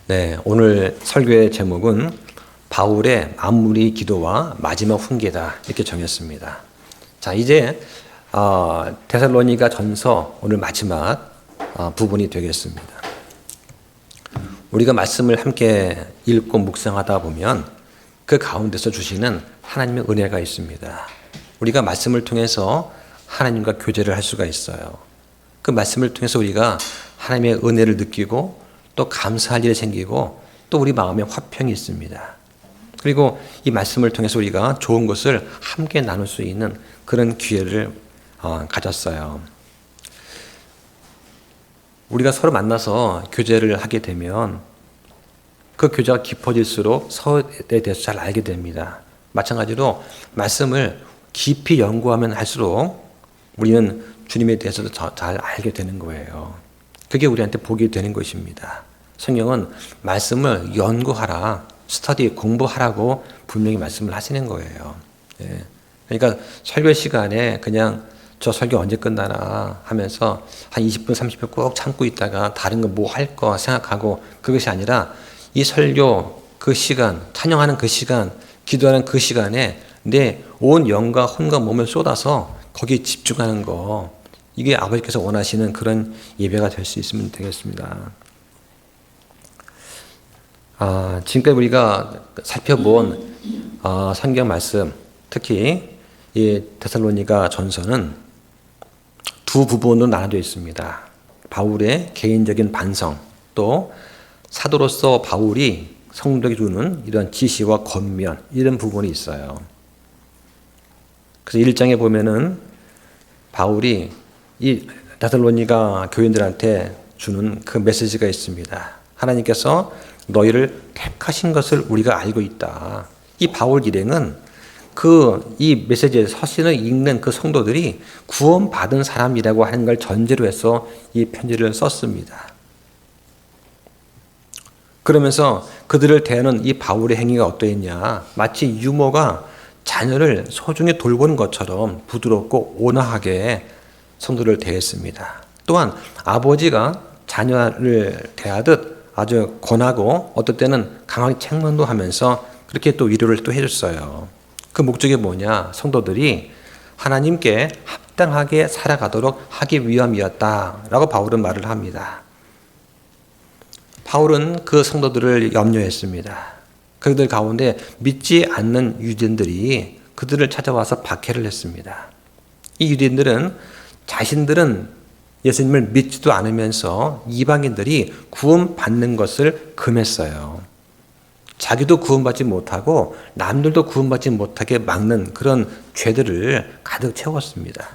네, 오늘 설교의 제목은 바울의 마무리 기도와 마지막 훈계다 이렇게 정했습니다. 자, 이제 데살로니가 전서 오늘 마지막 부분이 되겠습니다. 우리가 말씀을 함께 읽고 묵상하다 보면 그 가운데서 주시는 하나님의 은혜가 있습니다. 우리가 말씀을 통해서 하나님과 교제를 할 수가 있어요. 그 말씀을 통해서 우리가 하나님의 은혜를 느끼고 또 감사할 일이 생기고 또 우리 마음에 화평이 있습니다. 그리고 이 말씀을 통해서 우리가 좋은 것을 함께 나눌 수 있는 그런 기회를 가졌어요. 우리가 서로 만나서 교제를 하게 되면 그 교제가 깊어질수록 서로에 대해서 잘 알게 됩니다. 마찬가지로 말씀을 깊이 연구하면 할수록 우리는 주님에 대해서도 잘 알게 되는 거예요. 그게 우리한테 복이 되는 것입니다. 성경은 말씀을 연구하라, 스터디, 공부하라고 분명히 말씀을 하시는 거예요. 예. 그러니까 설교 시간에 그냥 저 설교 언제 끝나나 하면서 한 20분, 30분 꼭 참고 있다가 다른 거 뭐 할 거 생각하고 그것이 아니라 이 설교 그 시간, 찬양하는 그 시간, 기도하는 그 시간에 내 온 영과 혼과 몸을 쏟아서 거기에 집중하는 거, 이게 아버지께서 원하시는 그런 예배가 될 수 있으면 되겠습니다. 지금까지 우리가 살펴본 성경 말씀, 특히 이 데살로니가 전서는 두 부분으로 나눠져 있습니다. 바울의 개인적인 반성, 또 사도로서 바울이 성도에게 주는 이런 지시와 권면, 이런 부분이 있어요. 그래서 1장에 보면은 바울이 이 데살로니가 교인들한테 주는 그 메시지가 있습니다. 하나님께서 너희를 택하신 것을 우리가 알고 있다. 이 바울 일행은 이 메시지의 서신을 읽는 그 성도들이 구원받은 사람이라고 하는 걸 전제로 해서 이 편지를 썼습니다. 그러면서 그들을 대하는 이 바울의 행위가 어떠했냐? 마치 유모가 자녀를 소중히 돌보는 것처럼 부드럽고 온화하게 성도를 대했습니다. 또한 아버지가 자녀를 대하듯 아주 권하고 어떨 때는 강하게 책망도 하면서 그렇게 또 위로를 또 해줬어요. 그 목적이 뭐냐? 성도들이 하나님께 합당하게 살아가도록 하기 위함이었다라고 바울은 말을 합니다. 바울은 그 성도들을 염려했습니다. 그들 가운데 믿지 않는 유대인들이 그들을 찾아와서 박해를 했습니다. 이 유대인들은 자신들은 예수님을 믿지도 않으면서 이방인들이 구원받는 것을 금했어요. 자기도 구원받지 못하고 남들도 구원받지 못하게 막는 그런 죄들을 가득 채웠습니다.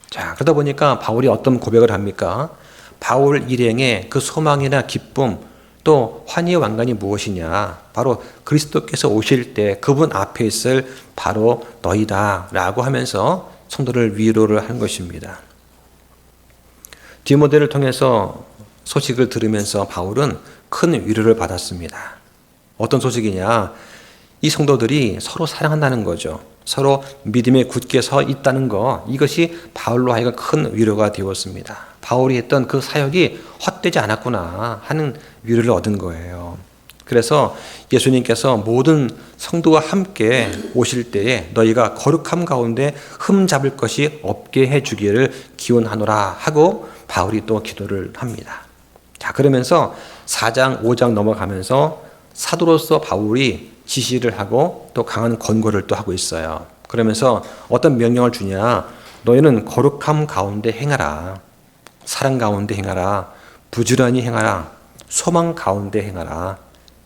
자, 그러다 보니까 바울이 어떤 고백을 합니까? 바울 일행의 그 소망이나 기쁨 또 환희의 왕관이 무엇이냐? 바로 그리스도께서 오실 때 그분 앞에 있을 바로 너희다 라고 하면서 성도를 위로를 한 것입니다. 디모데를 통해서 소식을 들으면서 바울은 큰 위로를 받았습니다. 어떤 소식이냐? 이 성도들이 서로 사랑한다는 거죠. 서로 믿음에 굳게 서 있다는 거, 이것이 바울로 하여금 큰 위로가 되었습니다. 바울이 했던 그 사역이 헛되지 않았구나 하는 위로를 얻은 거예요. 그래서 예수님께서 모든 성도와 함께 오실 때에 너희가 거룩함 가운데 흠 잡을 것이 없게 해주기를 기원하노라 하고 바울이 또 기도를 합니다. 자, 그러면서 4장, 5장 넘어가면서 사도로서 바울이 지시를 하고 또 강한 권고를 또 하고 있어요. 그러면서 어떤 명령을 주냐? 너희는 거룩함 가운데 행하라. 사랑 가운데 행하라. 부지런히 행하라. 소망 가운데 행하라.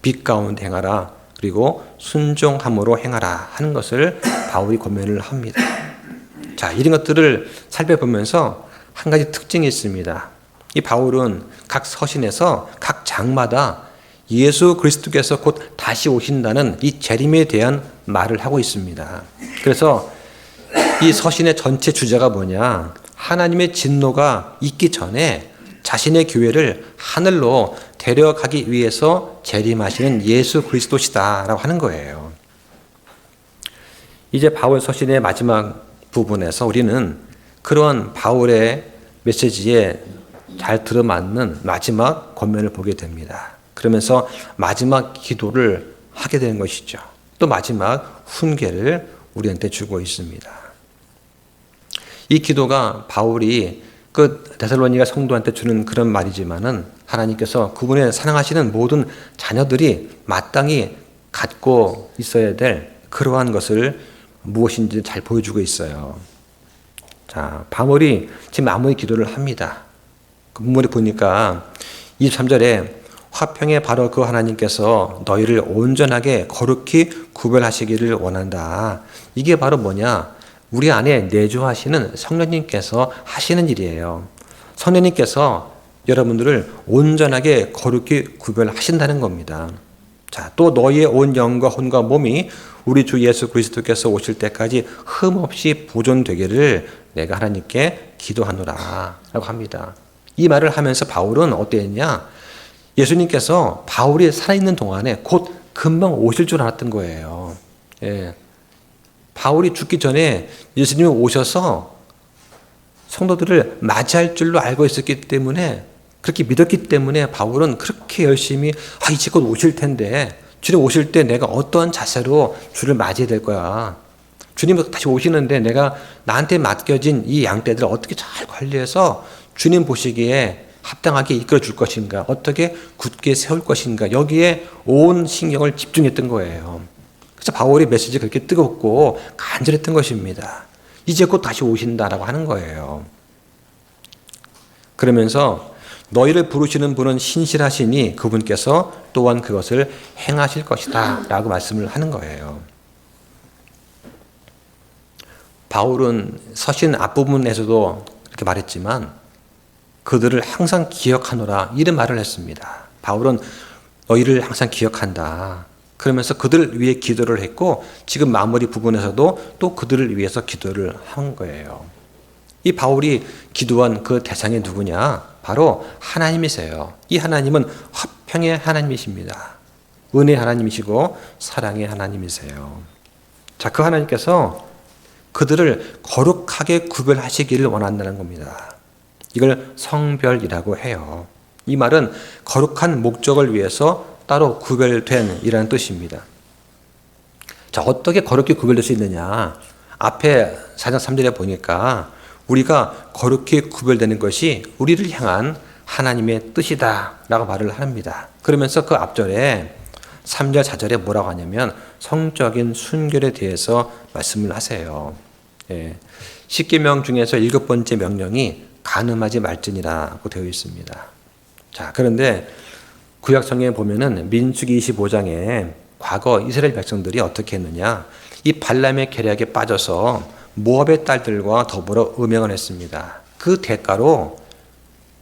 빛 가운데 행하라. 그리고 순종함으로 행하라 하는 것을 바울이 권면을 합니다. 자, 이런 것들을 살펴보면서 한 가지 특징이 있습니다. 이 바울은 각 서신에서 각 장마다 예수 그리스도께서 곧 다시 오신다는 이 재림에 대한 말을 하고 있습니다. 그래서 이 서신의 전체 주제가 뭐냐? 하나님의 진노가 있기 전에 자신의 교회를 하늘로 데려가기 위해서 재림하시는 예수 그리스도시다라고 하는 거예요. 이제 바울 서신의 마지막 부분에서 우리는 그런 바울의 메시지의 잘 들어맞는 마지막 권면을 보게 됩니다. 그러면서 마지막 기도를 하게 되는 것이죠. 또 마지막 훈계를 우리한테 주고 있습니다. 이 기도가 바울이 그 데살로니가 성도한테 주는 그런 말이지만은 하나님께서 그분의 사랑하시는 모든 자녀들이 마땅히 갖고 있어야 될 그러한 것을 무엇인지 잘 보여주고 있어요. 자, 바울이 지금 마무리 기도를 합니다. 그 문물에 보니까 23절에 화평에 바로 그 하나님께서 너희를 온전하게 거룩히 구별하시기를 원한다. 이게 바로 뭐냐? 우리 안에 내주하시는 성령님께서 하시는 일이에요. 성령님께서 여러분들을 온전하게 거룩히 구별하신다는 겁니다. 자, 또 너희의 온 영과 혼과 몸이 우리 주 예수 그리스도께서 오실 때까지 흠없이 보존되기를 내가 하나님께 기도하노라 라고 합니다. 이 말을 하면서 바울은 어땠냐? 예수님께서 바울이 살아있는 동안에 곧 금방 오실 줄 알았던 거예요. 예. 바울이 죽기 전에 예수님이 오셔서 성도들을 맞이할 줄로 알고 있었기 때문에, 그렇게 믿었기 때문에 바울은 그렇게 열심히 이제 곧 오실 텐데 주님 오실 때 내가 어떠한 자세로 주를 맞이해야 될 거야. 주님 다시 오시는데 내가 나한테 맡겨진 이 양떼들을 어떻게 잘 관리해서 주님 보시기에 합당하게 이끌어 줄 것인가, 어떻게 굳게 세울 것인가, 여기에 온 신경을 집중했던 거예요. 그래서 바울의 메시지가 그렇게 뜨겁고 간절했던 것입니다. 이제 곧 다시 오신다라고 하는 거예요. 그러면서 너희를 부르시는 분은 신실하시니 그분께서 또한 그것을 행하실 것이다 라고 말씀을 하는 거예요. 바울은 서신 앞부분에서도 그렇게 말했지만 그들을 항상 기억하노라 이런 말을 했습니다. 바울은 너희를 항상 기억한다. 그러면서 그들을 위해 기도를 했고 지금 마무리 부분에서도 또 그들을 위해서 기도를 한 거예요. 이 바울이 기도한 그 대상이 누구냐? 바로 하나님이세요. 이 하나님은 화평의 하나님이십니다. 은혜의 하나님이시고 사랑의 하나님이세요. 자, 그 하나님께서 그들을 거룩하게 구별하시기를 원한다는 겁니다. 이걸 성별이라고 해요. 이 말은 거룩한 목적을 위해서 따로 구별된 이라는 뜻입니다. 자, 어떻게 거룩히 구별될 수 있느냐? 앞에 4장 3절에 보니까 우리가 거룩히 구별되는 것이 우리를 향한 하나님의 뜻이다 라고 말을 합니다. 그러면서 그 앞절에 3절 4절에 뭐라고 하냐면 성적인 순결에 대해서 말씀을 하세요. 예. 10계명 중에서 7번째 명령이 간음하지 말지니라고 되어 있습니다. 자, 그런데 구약성경에 보면은 민수기 25장에 과거 이스라엘 백성들이 어떻게 했느냐? 이 발람의 계략에 빠져서 모압의 딸들과 더불어 음행을 했습니다. 그 대가로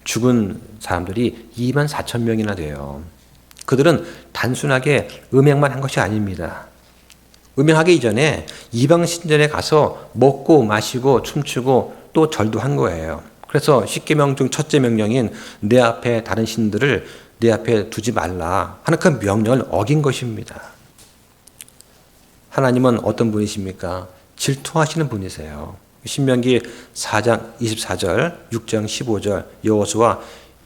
죽은 사람들이 24,000명이나 돼요. 그들은 단순하게 음행만 한 것이 아닙니다. 음행하기 이전에 이방 신전에 가서 먹고 마시고 춤추고 또 절도 한 거예요. 그래서 10계명 중 첫째 명령인 내 앞에 다른 신들을 내 앞에 두지 말라 하는 그 명령을 어긴 것입니다. 하나님은 어떤 분이십니까? 질투하시는 분이세요. 신명기 4장 24절, 6장 15절, 여호수아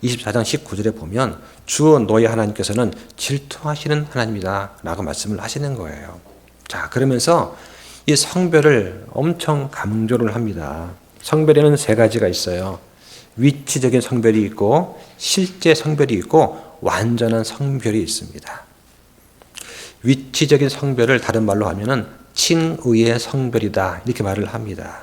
24장 19절에 보면 주 너희 하나님께서는 질투하시는 하나님이다 라고 말씀을 하시는 거예요. 자, 그러면서 이 성별을 엄청 강조를 합니다. 성별에는 3가지가 있어요. 위치적인 성별이 있고 실제 성별이 있고 완전한 성별이 있습니다. 위치적인 성별을 다른 말로 하면은 칭의의 성별이다 이렇게 말을 합니다.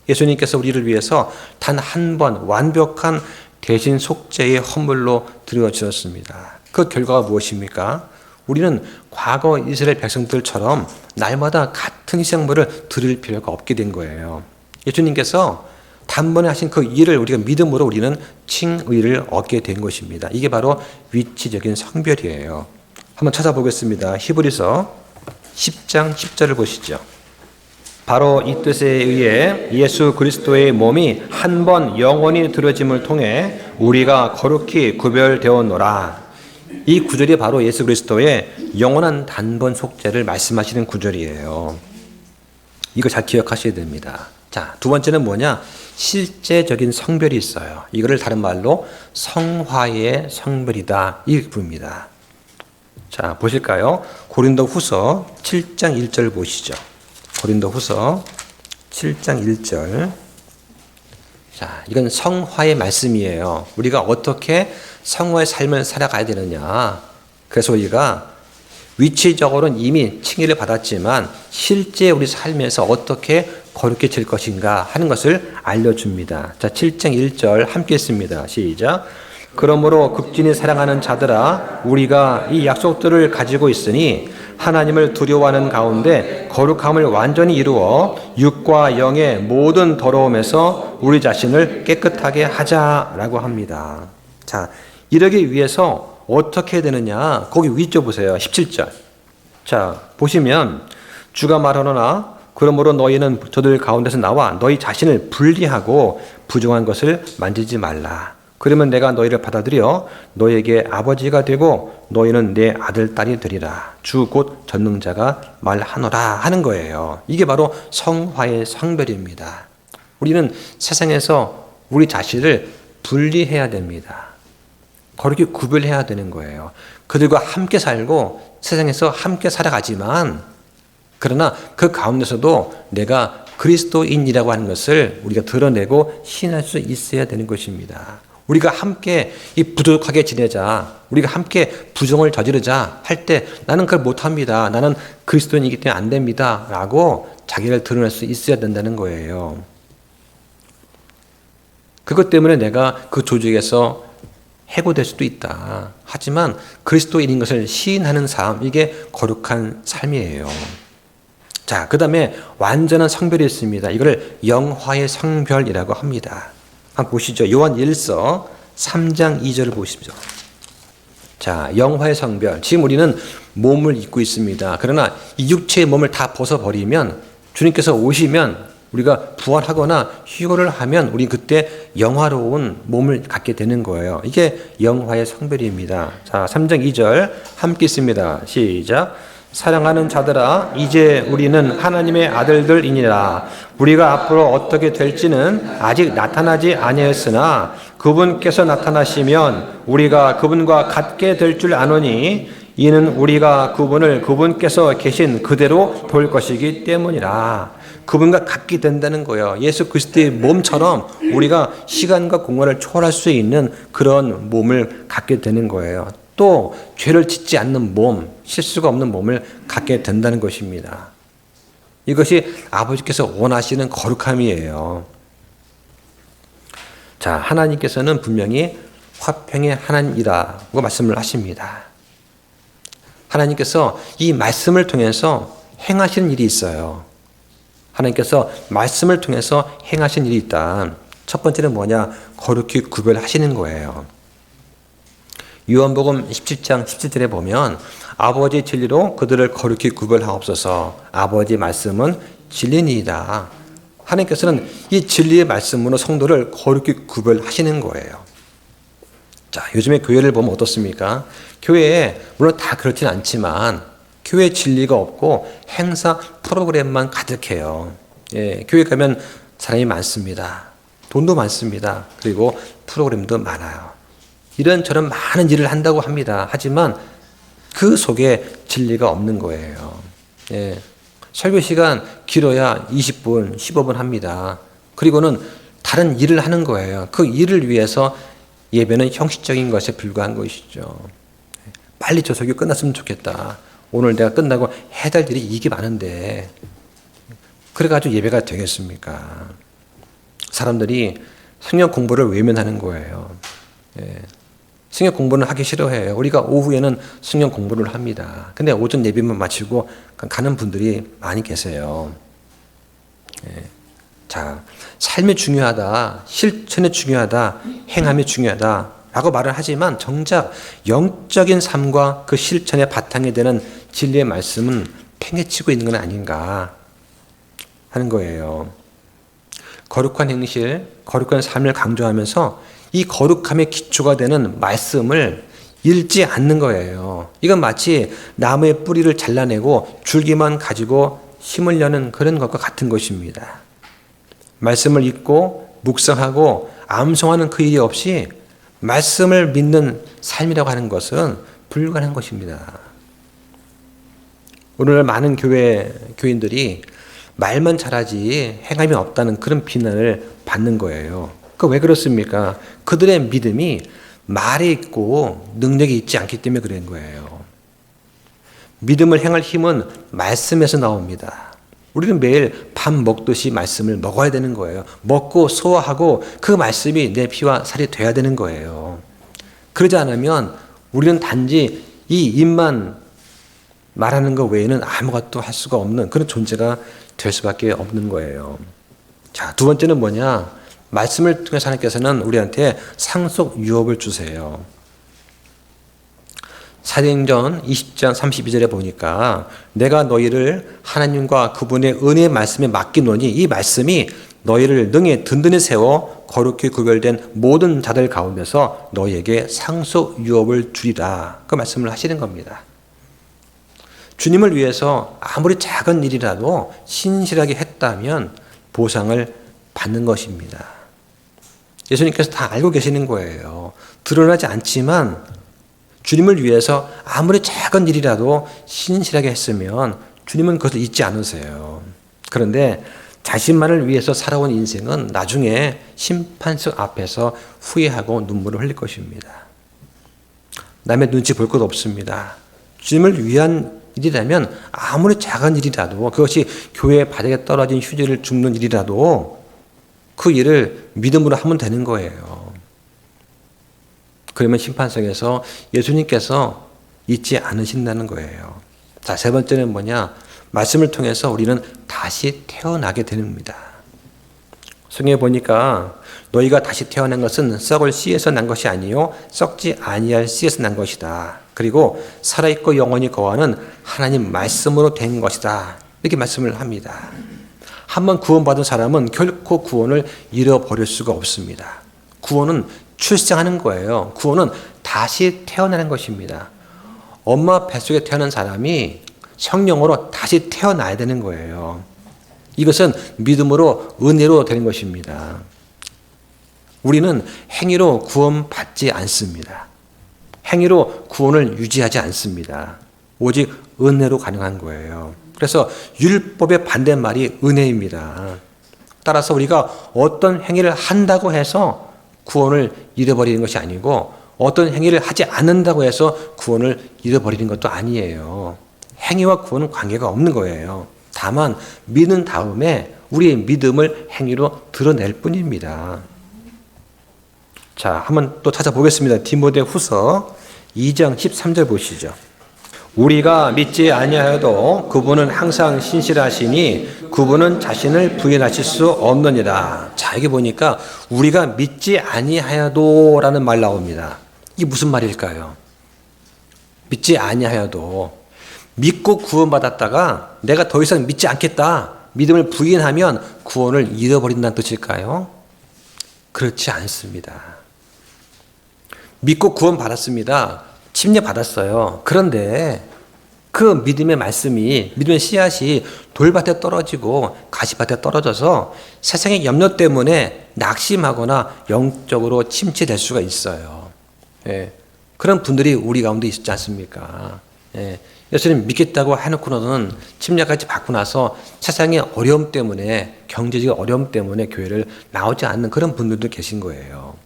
예수님께서 우리를 위해서 단 한 번 완벽한 대신 속죄의 헌물로 드려주셨습니다. 그 결과가 무엇입니까? 우리는 과거 이스라엘 백성들처럼 날마다 같은 희생물을 드릴 필요가 없게 된 거예요. 예수님께서 단번에 하신 그 일을 우리가 믿음으로 우리는 칭의를 얻게 된 것입니다. 이게 바로 위치적인 성별이에요. 한번 찾아보겠습니다. 히브리서 10장 10절을 보시죠. 바로 이 뜻에 의해 예수 그리스도의 몸이 한 번 영원히 드려짐을 통해 우리가 거룩히 구별되었노라. 이 구절이 바로 예수 그리스도의 영원한 단번 속죄를 말씀하시는 구절이에요. 이거 잘 기억하셔야 됩니다. 자, 두 번째는 뭐냐? 실제적인 성별이 있어요. 이거를 다른 말로 성화의 성별이다 이렇게 부릅니다. 자, 보실까요? 고린도후서 7장 1절 보시죠. 고린도후서 7장 1절. 자, 이건 성화의 말씀이에요. 우리가 어떻게 성화의 삶을 살아가야 되느냐. 그래서 우리가 위치적으로는 이미 칭의를 받았지만 실제 우리 삶에서 어떻게 거룩해질 것인가 하는 것을 알려줍니다. 자, 7장 1절 함께 읽습니다. 시작. 그러므로 극진히 사랑하는 자들아 우리가 이 약속들을 가지고 있으니 하나님을 두려워하는 가운데 거룩함을 완전히 이루어 육과 영의 모든 더러움에서 우리 자신을 깨끗하게 하자라고 합니다. 자, 이러기 위해서 어떻게 해야 되느냐? 거기 위쪽 보세요. 17절. 자, 보시면 주가 말하노나 그러므로 너희는 저들 가운데서 나와 너희 자신을 분리하고 부정한 것을 만지지 말라. 그러면 내가 너희를 받아들여 너희에게 아버지가 되고 너희는 내 아들 딸이 되리라. 주 곧 전능자가 말하노라 하는 거예요. 이게 바로 성화의 성별입니다. 우리는 세상에서 우리 자신을 분리해야 됩니다. 거룩히 구별해야 되는 거예요. 그들과 함께 살고 세상에서 함께 살아가지만 그러나 그 가운데서도 내가 그리스도인이라고 하는 것을 우리가 드러내고 시인할 수 있어야 되는 것입니다. 우리가 함께 이 부족하게 지내자, 우리가 함께 부정을 저지르자 할 때 나는 그걸 못합니다. 나는 그리스도인이기 때문에 안 됩니다. 라고 자기를 드러낼 수 있어야 된다는 거예요. 그것 때문에 내가 그 조직에서 해고될 수도 있다. 하지만 그리스도인인 것을 시인하는 삶, 이게 거룩한 삶이에요. 자, 그 다음에 완전한 성별이 있습니다. 이걸 영화의 성별이라고 합니다. 한번 보시죠. 요한 1서 3장 2절을 보십시오. 자, 영화의 성별. 지금 우리는 몸을 입고 있습니다. 그러나 이 육체의 몸을 다 벗어버리면 주님께서 오시면 우리가 부활하거나 휴거를 하면 우리 그때 영화로운 몸을 갖게 되는 거예요. 이게 영화의 성별입니다. 자, 3장 2절 함께 있습니다. 시작. 사랑하는 자들아 이제 우리는 하나님의 아들들이니라. 우리가 앞으로 어떻게 될지는 아직 나타나지 아니하였으나 그분께서 나타나시면 우리가 그분과 같게 될 줄 아노니 이는 우리가 그분을 그분께서 계신 그대로 볼 것이기 때문이라. 그분과 같게 된다는 거예요. 예수 그리스도의 몸처럼 우리가 시간과 공간을 초월할 수 있는 그런 몸을 갖게 되는 거예요. 또 죄를 짓지 않는 몸, 실수가 없는 몸을 갖게 된다는 것입니다. 이것이 아버지께서 원하시는 거룩함이에요. 자, 하나님께서는 분명히 화평의 하나님이라고 말씀을 하십니다. 하나님께서 이 말씀을 통해서 행하시는 일이 있어요. 하나님께서 말씀을 통해서 행하신 일이 있다. 첫 번째는 뭐냐? 거룩히 구별하시는 거예요. 요한복음 17장 17절에 보면 아버지 진리로 그들을 거룩히 구별하옵소서. 아버지 말씀은 진리니이다. 하나님께서는 이 진리의 말씀으로 성도를 거룩히 구별하시는 거예요. 자, 요즘에 교회를 보면 어떻습니까? 교회에 물론 다 그렇진 않지만 교회 진리가 없고 행사 프로그램만 가득해요. 예, 교회 가면 사람이 많습니다. 돈도 많습니다. 그리고 프로그램도 많아요. 이런저런 많은 일을 한다고 합니다. 하지만 그 속에 진리가 없는 거예요. 예, 설교 시간 길어야 20분, 15분 합니다. 그리고는 다른 일을 하는 거예요. 그 일을 위해서 예배는 형식적인 것에 불과한 것이죠. 빨리 저 설교 끝났으면 좋겠다. 오늘 내가 끝나고 해야 될 일이 이게 많은데 그래가지고 예배가 되겠습니까? 사람들이 성경 공부를 외면하는 거예요. 예. 성경 공부는 하기 싫어해요. 우리가 오후에는 성경 공부를 합니다. 근데 오전 예배만 마치고 가는 분들이 많이 계세요. 예. 자, 삶이 중요하다, 실천이 중요하다, 행함이 중요하다 라고 말을 하지만 정작 영적인 삶과 그 실천의 바탕이 되는 진리의 말씀은 팽개치고 있는 건 아닌가 하는 거예요. 거룩한 행실, 거룩한 삶을 강조하면서 이 거룩함의 기초가 되는 말씀을 잃지 않는 거예요. 이건 마치 나무의 뿌리를 잘라내고 줄기만 가지고 심으려는 그런 것과 같은 것입니다. 말씀을 읽고 묵상하고 암송하는 그 일이 없이 말씀을 믿는 삶이라고 하는 것은 불가능한 것입니다. 오늘날 많은 교인들이 말만 잘하지 행함이 없다는 그런 비난을 받는 거예요. 왜 그렇습니까? 그들의 믿음이 말에 있고 능력이 있지 않기 때문에 그런 거예요. 믿음을 행할 힘은 말씀에서 나옵니다. 우리는 매일 밥 먹듯이 말씀을 먹어야 되는 거예요. 먹고 소화하고 그 말씀이 내 피와 살이 돼야 되는 거예요. 그러지 않으면 우리는 단지 이 입만 말하는 것 외에는 아무것도 할 수가 없는 그런 존재가 될 수밖에 없는 거예요. 자, 두 번째는 뭐냐? 말씀을 통해서 하나님께서는 우리한테 상속 유업을 주세요. 사도행전 20장 32절에 보니까 내가 너희를 하나님과 그분의 은혜의 말씀에 맡기노니 이 말씀이 너희를 능히 든든히 세워 거룩히 구별된 모든 자들 가운데서 너희에게 상속 유업을 주리라. 그 말씀을 하시는 겁니다. 주님을 위해서 아무리 작은 일이라도 신실하게 했다면 보상을 받는 것입니다. 예수님께서 다 알고 계시는 거예요. 드러나지 않지만 주님을 위해서 아무리 작은 일이라도 신실하게 했으면 주님은 그것을 잊지 않으세요. 그런데 자신만을 위해서 살아온 인생은 나중에 심판석 앞에서 후회하고 눈물을 흘릴 것입니다. 남의 눈치 볼 것 없습니다. 주님을 위한 일이라면 아무리 작은 일이라도 그것이 교회 바닥에 떨어진 휴지를 줍는 일이라도 그 일을 믿음으로 하면 되는 거예요. 그러면 심판석에서 예수님께서 잊지 않으신다는 거예요. 자, 세 번째는 뭐냐? 말씀을 통해서 우리는 다시 태어나게 됩니다. 성경에 보니까 너희가 다시 태어난 것은 썩을 씨에서 난 것이 아니요 썩지 아니할 씨에서 난 것이다. 그리고 살아있고 영원히 거하는 하나님 말씀으로 된 것이다. 이렇게 말씀을 합니다. 한번 구원받은 사람은 결코 구원을 잃어버릴 수가 없습니다. 구원은 출생하는 거예요. 구원은 다시 태어나는 것입니다. 엄마 뱃속에 태어난 사람이 성령으로 다시 태어나야 되는 거예요. 이것은 믿음으로 은혜로 되는 것입니다. 우리는 행위로 구원받지 않습니다. 행위로 구원을 유지하지 않습니다. 오직 은혜로 가능한 거예요. 그래서 율법의 반대말이 은혜입니다. 따라서 우리가 어떤 행위를 한다고 해서 구원을 잃어버리는 것이 아니고 어떤 행위를 하지 않는다고 해서 구원을 잃어버리는 것도 아니에요. 행위와 구원은 관계가 없는 거예요. 다만 믿는 다음에 우리의 믿음을 행위로 드러낼 뿐입니다. 자, 한번 또 찾아보겠습니다. 디모데후서 2장 13절 보시죠. 우리가 믿지 아니하여도 그분은 항상 신실하시니 그분은 자신을 부인하실 수 없느니라. 자, 여기 보니까 우리가 믿지 아니하여도 라는 말 나옵니다. 이게 무슨 말일까요? 믿지 아니하여도 믿고 구원받았다가 내가 더 이상 믿지 않겠다. 믿음을 부인하면 구원을 잃어버린다는 뜻일까요? 그렇지 않습니다. 믿고 구원받았습니다. 침례받았어요. 그런데 그 믿음의 말씀이, 믿음의 씨앗이 돌밭에 떨어지고 가시밭에 떨어져서 세상의 염려 때문에 낙심하거나 영적으로 침체될 수가 있어요. 예. 그런 분들이 우리 가운데 있지 않습니까? 예. 예수님 믿겠다고 해놓고는 침략까지 받고 나서 세상의 어려움 때문에, 경제적 어려움 때문에 교회를 나오지 않는 그런 분들도 계신 거예요.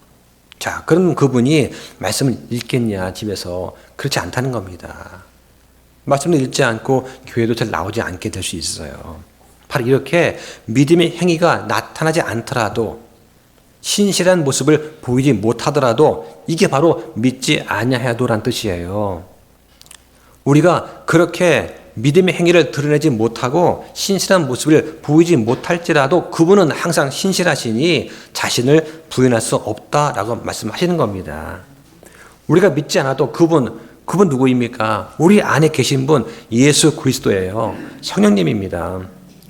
자, 그럼 그분이 말씀을 읽겠냐, 집에서. 그렇지 않다는 겁니다. 말씀을 읽지 않고 교회도 잘 나오지 않게 될 수 있어요. 바로 이렇게 믿음의 행위가 나타나지 않더라도, 신실한 모습을 보이지 못하더라도 이게 바로 믿지 아니하여도란 뜻이에요. 우리가 그렇게 믿음의 행위를 드러내지 못하고 신실한 모습을 보이지 못할지라도 그분은 항상 신실하시니 자신을 부인할 수 없다라고 말씀하시는 겁니다. 우리가 믿지 않아도 그분 누구입니까? 우리 안에 계신 분 예수 그리스도예요. 성령님입니다.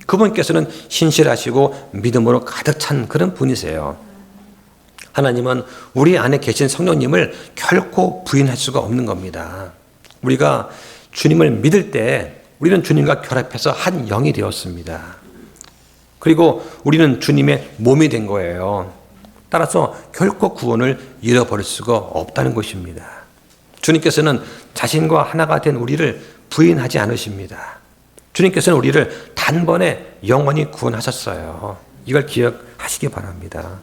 그분께서는 신실하시고 믿음으로 가득 찬 그런 분이세요. 하나님은 우리 안에 계신 성령님을 결코 부인할 수가 없는 겁니다. 우리가 주님을 믿을 때 우리는 주님과 결합해서 한 영이 되었습니다. 그리고 우리는 주님의 몸이 된 거예요. 따라서 결코 구원을 잃어버릴 수가 없다는 것입니다. 주님께서는 자신과 하나가 된 우리를 부인하지 않으십니다. 주님께서는 우리를 단번에 영원히 구원하셨어요. 이걸 기억하시기 바랍니다.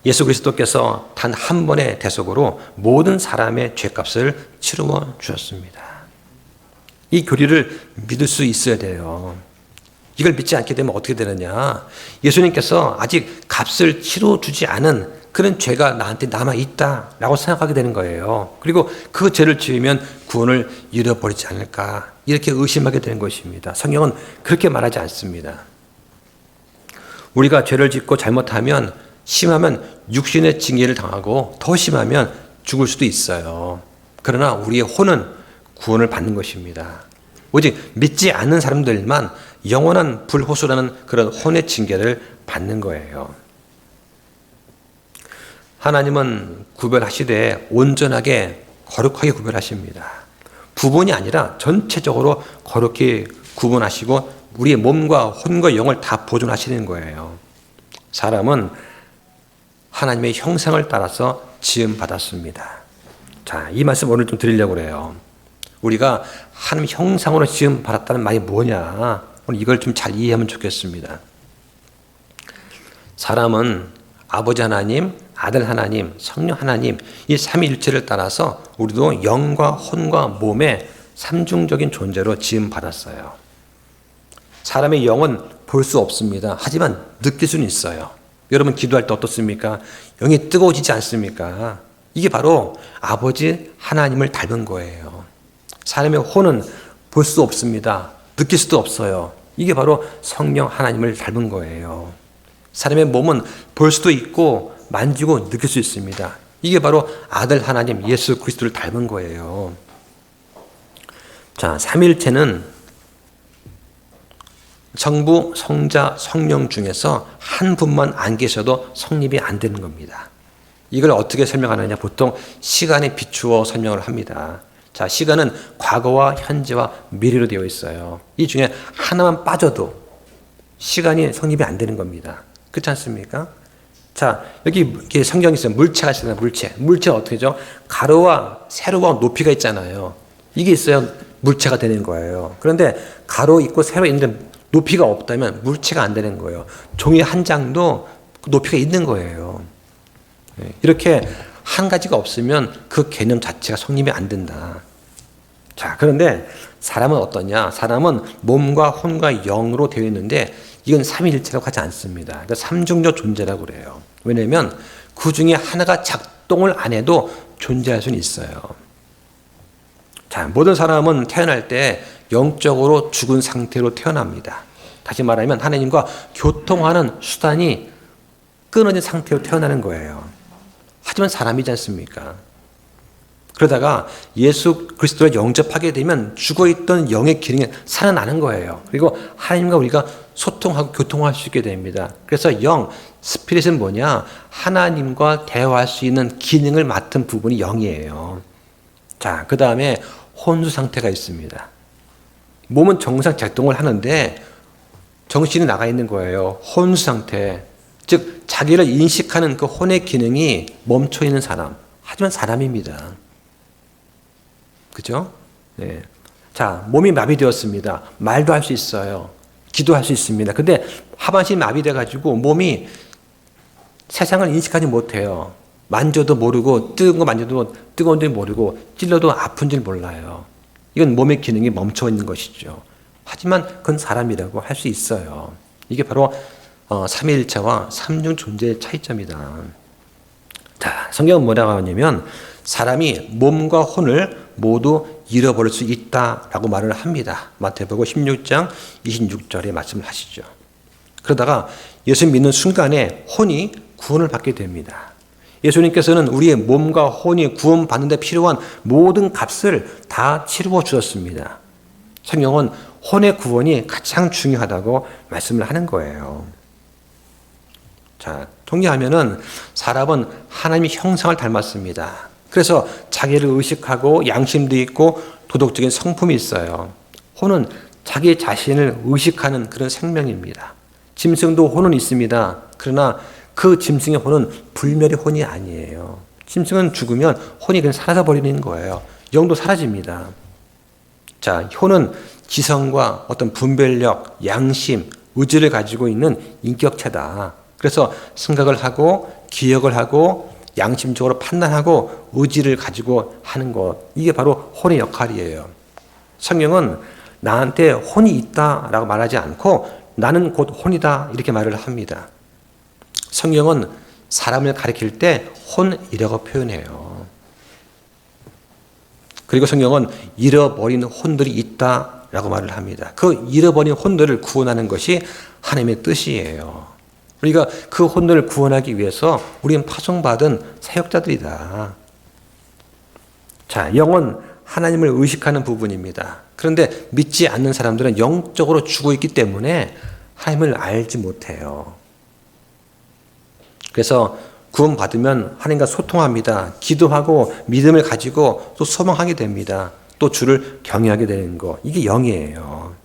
예수 그리스도께서 단 한 번의 대속으로 모든 사람의 죄값을 치루어 주셨습니다. 이 교리를 믿을 수 있어야 돼요. 이걸 믿지 않게 되면 어떻게 되느냐? 예수님께서 아직 값을 치러 주지 않은 그런 죄가 나한테 남아있다라고 생각하게 되는 거예요. 그리고 그 죄를 지으면 구원을 잃어버리지 않을까 이렇게 의심하게 되는 것입니다. 성경은 그렇게 말하지 않습니다. 우리가 죄를 짓고 잘못하면 심하면 육신의 징계를 당하고 더 심하면 죽을 수도 있어요. 그러나 우리의 혼은 구원을 받는 것입니다. 오직 믿지 않는 사람들만 영원한 불호수라는 그런 혼의 징계를 받는 거예요. 하나님은 구별하시되 온전하게 거룩하게 구별하십니다. 부분이 아니라 전체적으로 거룩히 구분하시고 우리의 몸과 혼과 영을 다 보존하시는 거예요. 사람은 하나님의 형상을 따라서 지음받았습니다. 자, 이 말씀 오늘 좀 드리려고 그래요. 우리가 하나님 형상으로 지음받았다는 말이 뭐냐? 오늘 이걸 좀 잘 이해하면 좋겠습니다. 사람은 아버지 하나님, 아들 하나님, 성령 하나님 이 삼위일체를 따라서 우리도 영과 혼과 몸의 삼중적인 존재로 지음받았어요. 사람의 영은 볼 수 없습니다. 하지만 느낄 수는 있어요. 여러분 기도할 때 어떻습니까? 영이 뜨거워지지 않습니까? 이게 바로 아버지 하나님을 닮은 거예요. 사람의 혼은 볼 수 없습니다. 느낄 수도 없어요. 이게 바로 성령 하나님을 닮은 거예요. 사람의 몸은 볼 수도 있고 만지고 느낄 수 있습니다. 이게 바로 아들 하나님 예수 그리스도를 닮은 거예요. 자, 삼위일체는 성부, 성자, 성령 중에서 한 분만 안 계셔도 성립이 안 되는 겁니다. 이걸 어떻게 설명하느냐? 보통 시간에 비추어 설명을 합니다. 자, 시간은 과거와 현재와 미래로 되어 있어요. 이 중에 하나만 빠져도 시간이 성립이 안 되는 겁니다. 그렇지 않습니까? 자, 여기 성경에 있어요. 물체가 있어요. 물체가 어떻게 되죠? 가로와 세로와 높이가 있잖아요. 이게 있어야 물체가 되는 거예요. 그런데 가로 있고 세로 있는데 높이가 없다면 물체가 안 되는 거예요. 종이 한 장도 높이가 있는 거예요. 이렇게 한 가지가 없으면 그 개념 자체가 성립이 안 된다. 자, 그런데 사람은 어떠냐? 사람은 몸과 혼과 영으로 되어 있는데 이건 삼위일체라고 하지 않습니다. 그러니까 삼중적 존재라고 그래요. 왜냐하면 그 중에 하나가 작동을 안 해도 존재할 수는 있어요. 자, 모든 사람은 태어날 때 영적으로 죽은 상태로 태어납니다. 다시 말하면 하나님과 교통하는 수단이 끊어진 상태로 태어나는 거예요. 하지만 사람이지 않습니까? 그러다가 예수 그리스도를 영접하게 되면 죽어있던 영의 기능이 살아나는 거예요. 그리고 하나님과 우리가 소통하고 교통할 수 있게 됩니다. 그래서 영, 스피릿은 뭐냐? 하나님과 대화할 수 있는 기능을 맡은 부분이 영이에요. 자, 그 다음에 혼수 상태가 있습니다. 몸은 정상 작동을 하는데 정신이 나가 있는 거예요. 혼수 상태. 즉 자기를 인식하는 그 혼의 기능이 멈춰 있는 사람. 하지만 사람입니다. 그죠? 네. 자, 몸이 마비되었습니다. 말도 할 수 있어요. 기도할 수 있습니다. 근데 하반신이 마비돼 가지고 몸이 세상을 인식하지 못해요. 만져도 모르고 뜨거운 거 만져도 뜨거운 줄 모르고 찔러도 아픈 줄 몰라요. 이건 몸의 기능이 멈춰 있는 것이죠. 하지만 그건 사람이라고 할 수 있어요. 이게 바로 삼위일체와 삼중 존재의 차이점이다. 자, 성경은 뭐라고 하냐면 사람이 몸과 혼을 모두 잃어버릴 수 있다라고 말을 합니다. 마태복음 16장 26절에 말씀을 하시죠. 그러다가 예수 믿는 순간에 혼이 구원을 받게 됩니다. 예수님께서는 우리의 몸과 혼이 구원받는 데 필요한 모든 값을 다 치루어 주셨습니다. 성경은 혼의 구원이 가장 중요하다고 말씀을 하는 거예요. 자, 통계하면은 사람은 하나님의 형상을 닮았습니다. 그래서 자기를 의식하고 양심도 있고 도덕적인 성품이 있어요. 혼은 자기 자신을 의식하는 그런 생명입니다. 짐승도 혼은 있습니다. 그러나 그 짐승의 혼은 불멸의 혼이 아니에요. 짐승은 죽으면 혼이 그냥 사라져버리는 거예요. 영도 사라집니다. 자, 혼은 지성과 어떤 분별력, 양심, 의지를 가지고 있는 인격체다. 그래서 생각을 하고 기억을 하고 양심적으로 판단하고 의지를 가지고 하는 것. 이게 바로 혼의 역할이에요. 성경은 나한테 혼이 있다라고 말하지 않고 나는 곧 혼이다 이렇게 말을 합니다. 성경은 사람을 가리킬 때 혼이라고 표현해요. 그리고 성경은 잃어버린 혼들이 있다라고 말을 합니다. 그 잃어버린 혼들을 구원하는 것이 하나님의 뜻이에요. 우리가 그 혼들을 구원하기 위해서 우리는 파송받은 사역자들이다. 자, 영은 하나님을 의식하는 부분입니다. 그런데 믿지 않는 사람들은 영적으로 죽어 있기 때문에 하나님을 알지 못해요. 그래서 구원받으면 하나님과 소통합니다. 기도하고 믿음을 가지고 또 소망하게 됩니다. 또 주를 경외하게 되는 거. 이게 영이에요.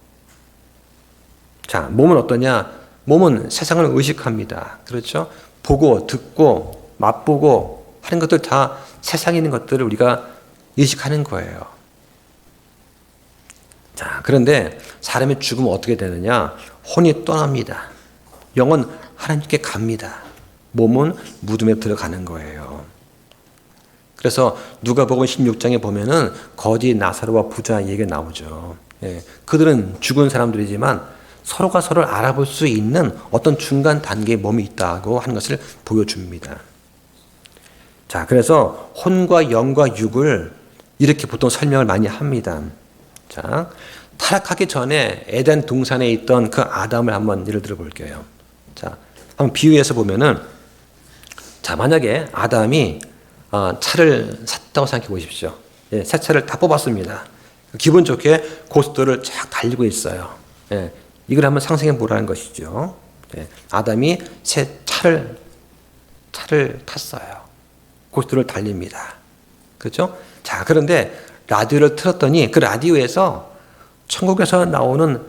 자, 몸은 어떠냐? 몸은 세상을 의식합니다. 그렇죠? 보고 듣고 맛보고 하는 것들 다 세상에 있는 것들을 우리가 의식하는 거예요. 자, 그런데 사람이 죽으면 어떻게 되느냐? 혼이 떠납니다. 영은 하나님께 갑니다. 몸은 무덤에 들어가는 거예요. 그래서 누가복음 16장에 보면은 거지 나사로와 부자 얘기가 나오죠. 예, 그들은 죽은 사람들이지만 서로가 서로를 알아볼 수 있는 어떤 중간 단계의 몸이 있다고 하는 것을 보여줍니다. 자, 그래서 혼과 영과 육을 이렇게 보통 설명을 많이 합니다. 자, 타락하기 전에 에덴 동산에 있던 그 아담을 한번 예를 들어 볼게요. 자, 한번 비유해서 보면은, 자, 만약에 아담이 차를 샀다고 생각해 보십시오. 예, 새 차를 다 뽑았습니다. 기분 좋게 고속도로를 쫙 달리고 있어요. 예, 이걸 한번 상상해 보라는 것이죠. 예, 아담이 새 차를 탔어요. 고속도로를 달립니다. 그렇죠? 자, 그런데 라디오를 틀었더니 그 라디오에서 천국에서 나오는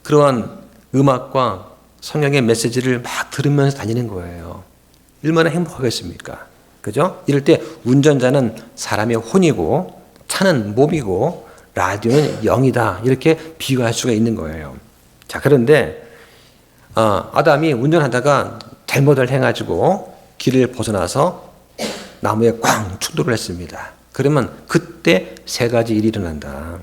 그러한 음악과 성경의 메시지를 막 들으면서 다니는 거예요. 얼마나 행복하겠습니까? 그죠? 이럴 때 운전자는 사람의 혼이고 차는 몸이고 라디오는 영이다. 이렇게 비유할 수가 있는 거예요. 자, 그런데 아담이 운전하다가 잘못을 해가지고 길을 벗어나서 나무에 꽝 충돌을 했습니다. 그러면 그때 세 가지 일이 일어난다.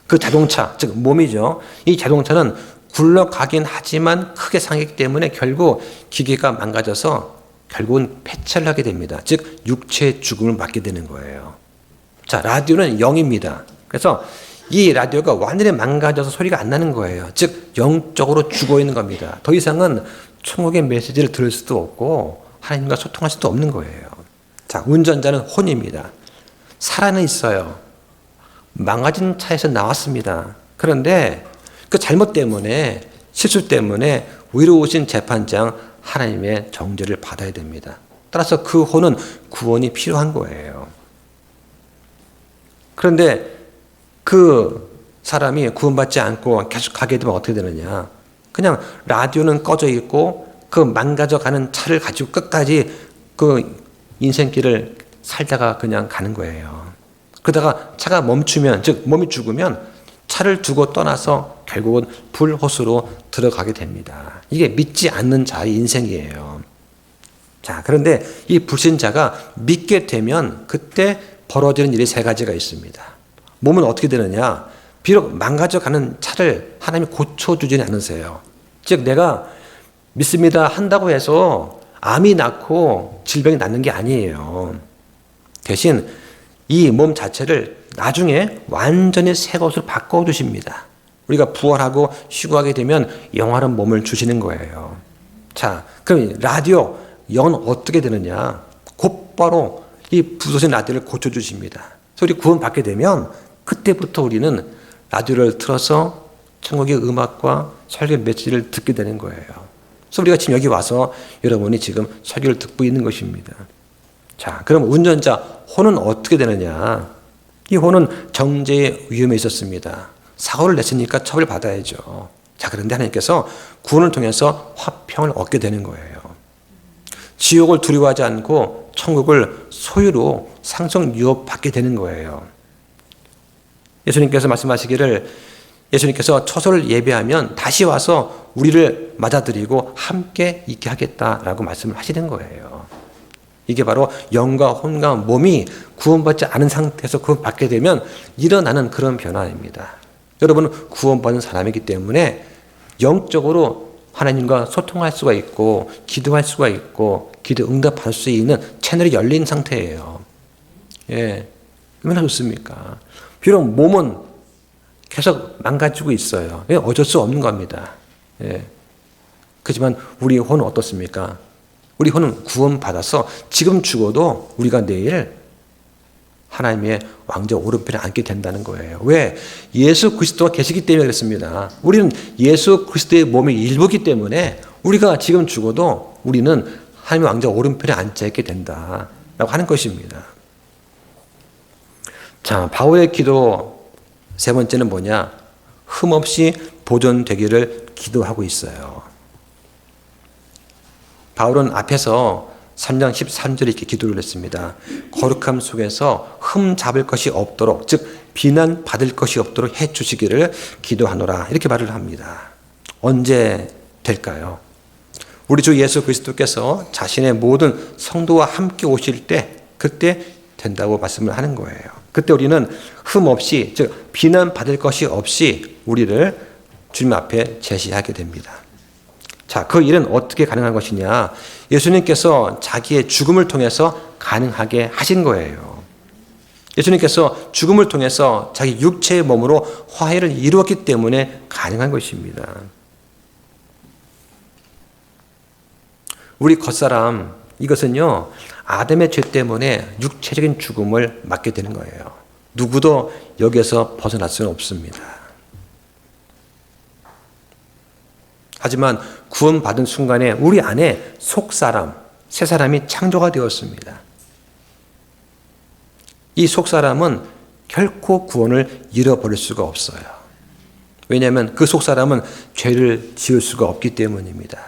그 자동차, 즉 몸이죠. 이 자동차는 굴러가긴 하지만 크게 상했기 때문에 결국 기계가 망가져서 결국은 폐차를 하게 됩니다. 즉 육체의 죽음을 맞게 되는 거예요. 자, 라디오는 영입니다. 그래서 이 라디오가 완전히 망가져서 소리가 안 나는 거예요. 즉 영적으로 죽어 있는 겁니다. 더 이상은 천국의 메시지를 들을 수도 없고 하나님과 소통할 수도 없는 거예요. 자, 운전자는 혼입니다. 살아는 있어요. 망가진 차에서 나왔습니다. 그런데 그 잘못 때문에, 실수 때문에 위로우신 재판장 하나님의 정죄를 받아야 됩니다. 따라서 그 혼은 구원이 필요한 거예요. 그런데 그 사람이 구원받지 않고 계속 가게 되면 어떻게 되느냐? 그냥 라디오는 꺼져 있고 그 망가져가는 차를 가지고 끝까지 그 인생길을 살다가 그냥 가는 거예요. 그러다가 차가 멈추면, 즉 몸이 죽으면 차를 두고 떠나서 결국은 불호수로 들어가게 됩니다. 이게 믿지 않는 자의 인생이에요. 자, 그런데 이 불신자가 믿게 되면 그때 벌어지는 일이 세 가지가 있습니다. 몸은 어떻게 되느냐? 비록 망가져가는 차를 하나님이 고쳐주지는 않으세요. 즉 내가 믿습니다 한다고 해서 암이 낫고 질병이 낫는 게 아니에요. 대신 이 몸 자체를 나중에 완전히 새 것으로 바꿔주십니다. 우리가 부활하고 휴거하게 되면 영원한 몸을 주시는 거예요. 자, 그럼 라디오, 영은 어떻게 되느냐? 곧바로 이 부서진 라디오를 고쳐주십니다. 그래서 우리 구원받게 되면 그때부터 우리는 라디오를 틀어서 천국의 음악과 설교 메시지를 듣게 되는 거예요. 그래서 우리가 지금 여기 와서 여러분이 지금 설교를 듣고 있는 것입니다. 자, 그럼 운전자 혼은 어떻게 되느냐? 이 혼은 정죄의 위험에 있었습니다. 사고를 냈으니까 처벌받아야죠. 자, 그런데 하나님께서 구원을 통해서 화평을 얻게 되는 거예요. 지옥을 두려워하지 않고 천국을 소유로 상속 유업받게 되는 거예요. 예수님께서 말씀하시기를 예수님께서 처소를 예배하면 다시 와서 우리를 맞아들이고 함께 있게 하겠다라고 말씀을 하시는 거예요. 이게 바로 영과 혼과 몸이 구원받지 않은 상태에서 구원받게 되면 일어나는 그런 변화입니다. 여러분은 구원받은 사람이기 때문에 영적으로 하나님과 소통할 수가 있고 기도할 수가 있고 기도 응답할 수 있는 채널이 열린 상태예요. 예, 얼마나 좋습니까? 비록 몸은 계속 망가지고 있어요. 어쩔 수 없는 겁니다. 예. 그렇지만 우리 혼은 어떻습니까? 우리 혼은 구원받아서 지금 죽어도 우리가 내일 하나님의 왕좌 오른편에 앉게 된다는 거예요. 왜? 예수 그리스도가 계시기 때문에 그렇습니다. 우리는 예수 그리스도의 몸의 일부이기 때문에 우리가 지금 죽어도 우리는 하나님의 왕좌 오른편에 앉아 있게 된다라고 하는 것입니다. 자, 바울의 기도 세 번째는 뭐냐? 흠없이 보존되기를 기도하고 있어요. 바울은 앞에서 3장 13절에 이렇게 기도를 했습니다. 거룩함 속에서 흠 잡을 것이 없도록, 즉 비난받을 것이 없도록 해주시기를 기도하노라, 이렇게 말을 합니다. 언제 될까요? 우리 주 예수 그리스도께서 자신의 모든 성도와 함께 오실 때 그때 된다고 말씀을 하는 거예요. 그때 우리는 흠 없이, 즉 비난받을 것이 없이 우리를 주님 앞에 제시하게 됩니다. 자, 그 일은 어떻게 가능한 것이냐? 예수님께서 자기의 죽음을 통해서 가능하게 하신 거예요. 예수님께서 죽음을 통해서 자기 육체의 몸으로 화해를 이루었기 때문에 가능한 것입니다. 우리 겉사람, 이것은요, 아담의 죄 때문에 육체적인 죽음을 맞게 되는 거예요. 누구도 여기에서 벗어날 수는 없습니다. 하지만 구원받은 순간에 우리 안에 속사람, 새 사람이 창조가 되었습니다. 이 속사람은 결코 구원을 잃어버릴 수가 없어요. 왜냐하면 그 속사람은 죄를 지을 수가 없기 때문입니다.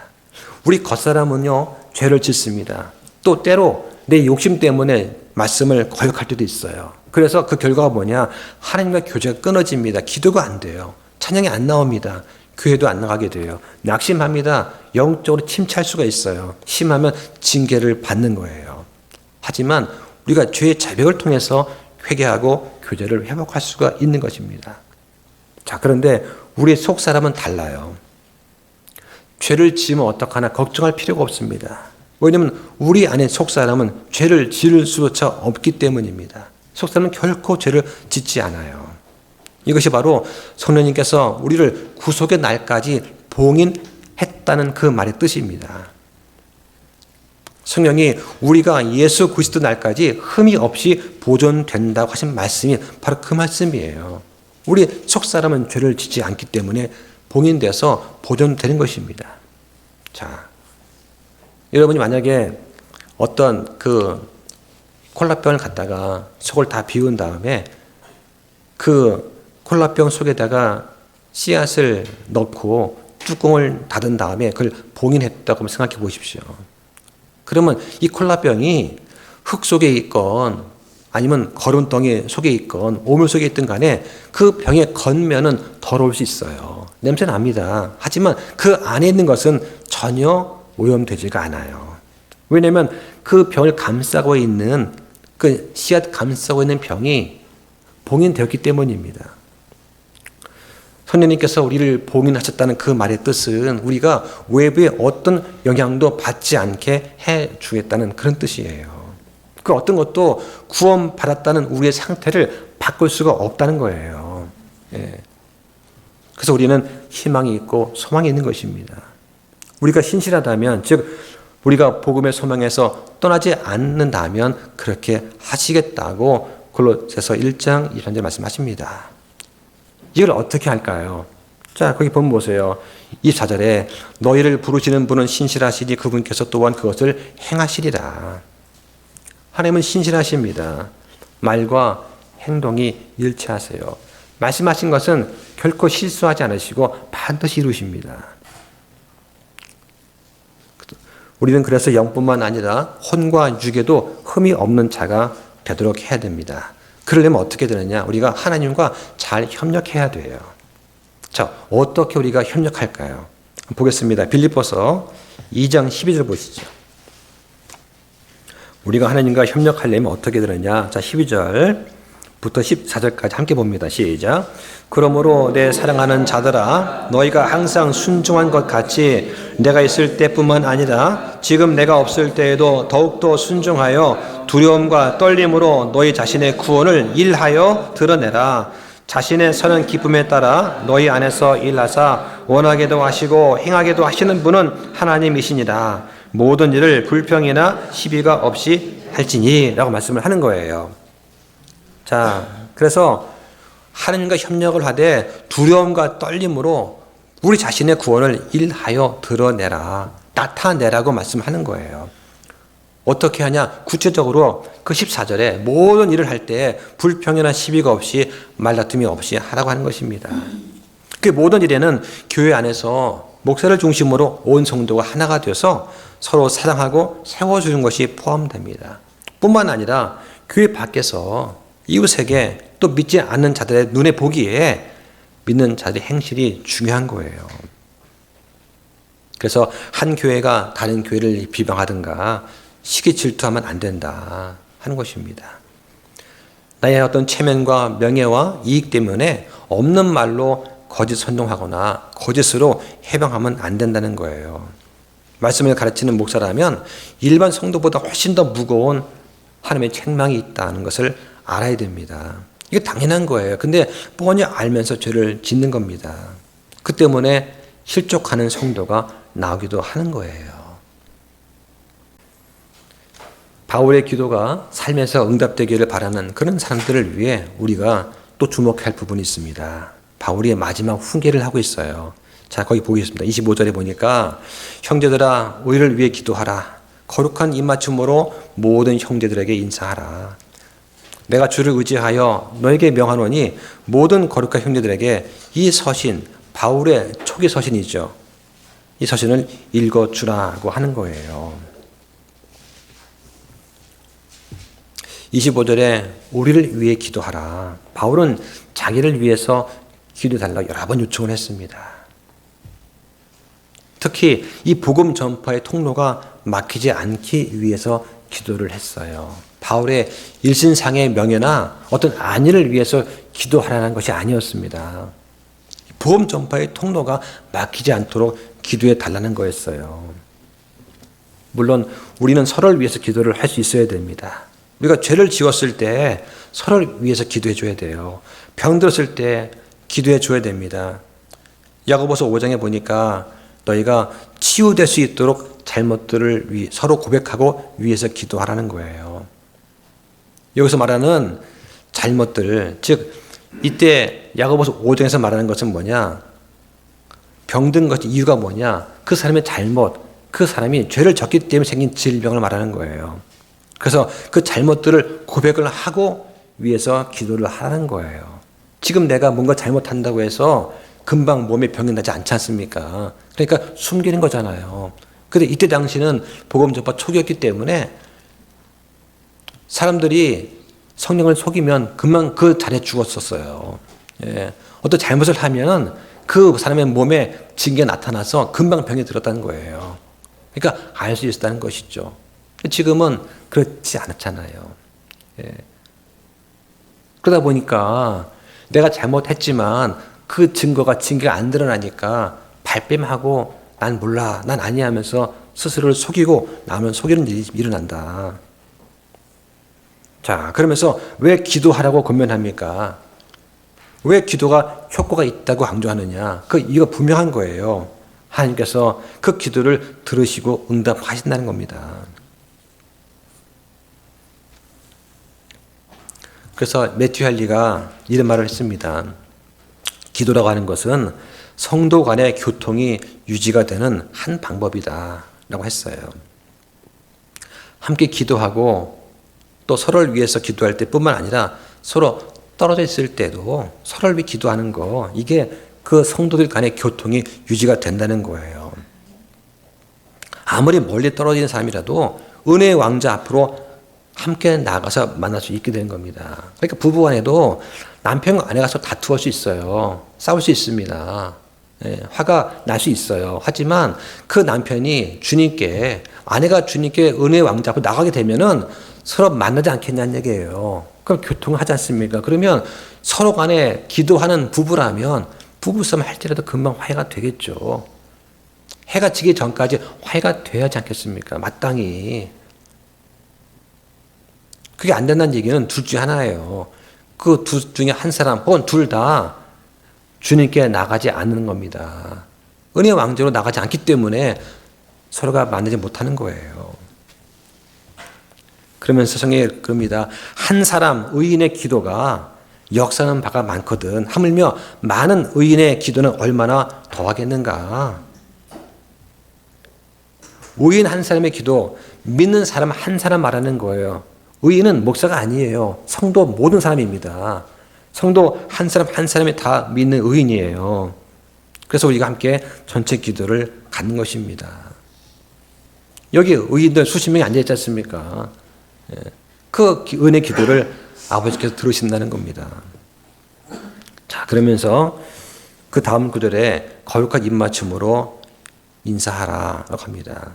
우리 겉사람은요, 죄를 짓습니다. 또 때로 내 욕심 때문에 말씀을 거역할 때도 있어요. 그래서 그 결과가 뭐냐? 하나님과 교제가 끊어집니다. 기도가 안 돼요. 찬양이 안 나옵니다. 교회도 안 나가게 돼요. 낙심합니다. 영적으로 침체할 수가 있어요. 심하면 징계를 받는 거예요. 하지만 우리가 죄의 자백을 통해서 회개하고 교제를 회복할 수가 있는 것입니다. 자, 그런데 우리의 속 사람은 달라요. 죄를 지으면 어떡하나 걱정할 필요가 없습니다. 왜냐하면 우리 안에 속 사람은 죄를 지을 수조차 없기 때문입니다. 속 사람은 결코 죄를 짓지 않아요. 이것이 바로 성령님께서 우리를 구속의 날까지 봉인했다는 그 말의 뜻입니다. 성령이 우리가 예수 그리스도 날까지 흠이 없이 보존된다고 하신 말씀이 바로 그 말씀이에요. 우리 속사람은 죄를 짓지 않기 때문에 봉인돼서 보존되는 것입니다. 자, 여러분이 만약에 어떤 그 콜라병을 갖다가 속을 다 비운 다음에 그 콜라병 속에다가 씨앗을 넣고 뚜껑을 닫은 다음에 그걸 봉인했다고 생각해 보십시오. 그러면 이 콜라병이 흙 속에 있건 아니면 거름덩이 속에 있건 오물 속에 있든 간에 그 병의 겉면은 더러울 수 있어요. 냄새 납니다. 하지만 그 안에 있는 것은 전혀 오염되지가 않아요. 왜냐하면 그 병을 감싸고 있는 그 씨앗 감싸고 있는 병이 봉인되었기 때문입니다. 성령님께서 우리를 봉인하셨다는 그 말의 뜻은 우리가 외부의 어떤 영향도 받지 않게 해주겠다는 그런 뜻이에요. 그 어떤 것도 구원받았다는 우리의 상태를 바꿀 수가 없다는 거예요. 예. 그래서 우리는 희망이 있고 소망이 있는 것입니다. 우리가 신실하다면, 즉 우리가 복음의 소망에서 떠나지 않는다면 그렇게 하시겠다고 골로새서 1장 23절 말씀하십니다. 이걸 어떻게 할까요? 자, 거기 보면 보세요. 24절에 너희를 부르시는 분은 신실하시니 그분께서 또한 그것을 행하시리라. 하나님은 신실하십니다. 말과 행동이 일치하세요. 말씀하신 것은 결코 실수하지 않으시고 반드시 이루십니다. 우리는 그래서 영뿐만 아니라 혼과 육에도 흠이 없는 자가 되도록 해야 됩니다. 그러려면 어떻게 되느냐? 우리가 하나님과 잘 협력해야 돼요. 자, 어떻게 우리가 협력할까요? 보겠습니다. 빌립보서 2장 12절 보시죠. 우리가 하나님과 협력하려면 어떻게 되느냐? 자, 12절부터 14절까지 함께 봅니다. 시작. 그러므로 내 사랑하는 자들아, 너희가 항상 순종한 것 같이 내가 있을 때뿐만 아니라 지금 내가 없을 때에도 더욱더 순종하여 두려움과 떨림으로 너희 자신의 구원을 일하여 드러내라. 자신의 선한 기쁨에 따라 너희 안에서 일하사 원하게도 하시고 행하게도 하시는 분은 하나님이시니라. 모든 일을 불평이나 시비가 없이 할지니 라고 말씀을 하는 거예요. 자, 그래서 하나님과 협력을 하되 두려움과 떨림으로 우리 자신의 구원을 일하여 드러내라, 나타내라고 말씀하는 거예요. 어떻게 하냐? 구체적으로 그 14절에 모든 일을 할 때 불평이나 시비가 없이 말다툼이 없이 하라고 하는 것입니다. 그 모든 일에는 교회 안에서 목사를 중심으로 온 성도가 하나가 되어서 서로 사랑하고 세워주는 것이 포함됩니다. 뿐만 아니라 교회 밖에서 이웃에게 또 믿지 않는 자들의 눈에 보기에 믿는 자들의 행실이 중요한 거예요. 그래서 한 교회가 다른 교회를 비방하든가 시기 질투하면 안 된다 하는 것입니다. 나의 어떤 체면과 명예와 이익 때문에 없는 말로 거짓 선동하거나 거짓으로 해방하면 안 된다는 거예요. 말씀을 가르치는 목사라면 일반 성도보다 훨씬 더 무거운 하나님의 책망이 있다는 것을 알아야 됩니다. 이게 당연한 거예요. 근데 뻔히 알면서 죄를 짓는 겁니다. 그 때문에 실족하는 성도가 나오기도 하는 거예요. 바울의 기도가 삶에서 응답되기를 바라는 그런 사람들을 위해 우리가 또 주목할 부분이 있습니다. 바울이 마지막 훈계를 하고 있어요. 자, 거기 보겠습니다. 25절에 보니까 형제들아 우리를 위해 기도하라. 거룩한 입맞춤으로 모든 형제들에게 인사하라. 내가 주를 의지하여 너에게 명하노니 모든 거룩한 형제들에게 이 서신, 바울의 초기 서신이죠. 이 서신을 읽어주라고 하는 거예요. 25절에 우리를 위해 기도하라. 바울은 자기를 위해서 기도해달라고 여러 번 요청을 했습니다. 특히 이 복음 전파의 통로가 막히지 않기 위해서 기도를 했어요. 바울의 일신상의 명예나 어떤 안위를 위해서 기도하라는 것이 아니었습니다. 복음 전파의 통로가 막히지 않도록 기도해 달라는 거였어요. 물론 우리는 서로를 위해서 기도를 할 수 있어야 됩니다. 우리가 죄를 지었을 때 서로를 위해서 기도해 줘야 돼요. 병들었을 때 기도해 줘야 됩니다. 야고보서 5장에 보니까 너희가 치유될 수 있도록 잘못들을 서로 고백하고 위해서 기도하라는 거예요. 여기서 말하는 잘못들, 즉 이때 야고보서 5장에서 말하는 것은 뭐냐? 병든 것 이유가 뭐냐? 그 사람의 잘못, 그 사람이 죄를 졌기 때문에 생긴 질병을 말하는 거예요. 그래서 그 잘못들을 고백을 하고 위해서 기도를 하라는 거예요. 지금 내가 뭔가 잘못한다고 해서 금방 몸에 병이 나지 않지 않습니까? 그러니까 숨기는 거잖아요. 근데 이때 당시는 복음 전파 초기였기 때문에 사람들이 성령을 속이면 금방 그 자리에 죽었었어요. 예. 어떤 잘못을 하면 그 사람의 몸에 징계가 나타나서 금방 병이 들었다는 거예요. 그러니까 알 수 있었다는 것이죠. 지금은 그렇지 않았잖아요. 예. 그러다 보니까 내가 잘못했지만 그 징계가 안 드러나니까 발뺌하고 난 몰라, 난 아니야 하면서 스스로를 속이고 남을 속이는 일이 일어난다. 자, 그러면서 왜 기도하라고 권면합니까? 왜 기도가 효과가 있다고 강조하느냐? 이거 분명한 거예요. 하나님께서 그 기도를 들으시고 응답하신다는 겁니다. 그래서 매튜 할리가 이런 말을 했습니다. 기도라고 하는 것은 성도 간의 교통이 유지가 되는 한 방법이다 라고 했어요. 함께 기도하고 또 서로를 위해서 기도할 때뿐만 아니라 서로 떨어져 있을 때도 서로를 위해 기도하는 거, 이게 그 성도들 간의 교통이 유지가 된다는 거예요. 아무리 멀리 떨어지는 사람이라도 은혜의 왕자 앞으로 함께 나가서 만날 수 있게 되는 겁니다. 그러니까 부부간에도 남편과 아내가 서로 다투어 수 있어요. 싸울 수 있습니다. 화가 날 수 있어요. 하지만 그 남편이 주님께, 아내가 주님께 은혜의 왕자 앞으로 나가게 되면은 서로 만나지 않겠냐는 얘기예요. 그럼 교통을 하지 않습니까? 그러면 서로 간에 기도하는 부부라면 부부싸움 할지라도 금방 화해가 되겠죠. 해가 지기 전까지 화해가 돼야 하지 않겠습니까? 마땅히. 그게 안 된다는 얘기는 둘 중에 하나예요. 그 둘 중에 한 사람 혹은 둘 다 주님께 나가지 않는 겁니다. 은혜의 왕자로 나가지 않기 때문에 서로가 만나지 못하는 거예요. 그러면서 성경에 그럽니다. 한 사람 의인의 기도가 역사하는 바가 많거든. 하물며 많은 의인의 기도는 얼마나 더하겠는가. 의인 한 사람의 기도, 믿는 사람 한 사람 말하는 거예요. 의인은 목사가 아니에요. 성도 모든 사람입니다. 성도 한 사람 한 사람이 다 믿는 의인이에요. 그래서 우리가 함께 전체 기도를 갖는 것입니다. 여기 의인들 수십 명이 앉아있지 않습니까? 그 은혜 기도를 아버지께서 들으신다는 겁니다. 자, 그러면서 그 다음 구절에 거룩한 입맞춤으로 인사하라고 합니다.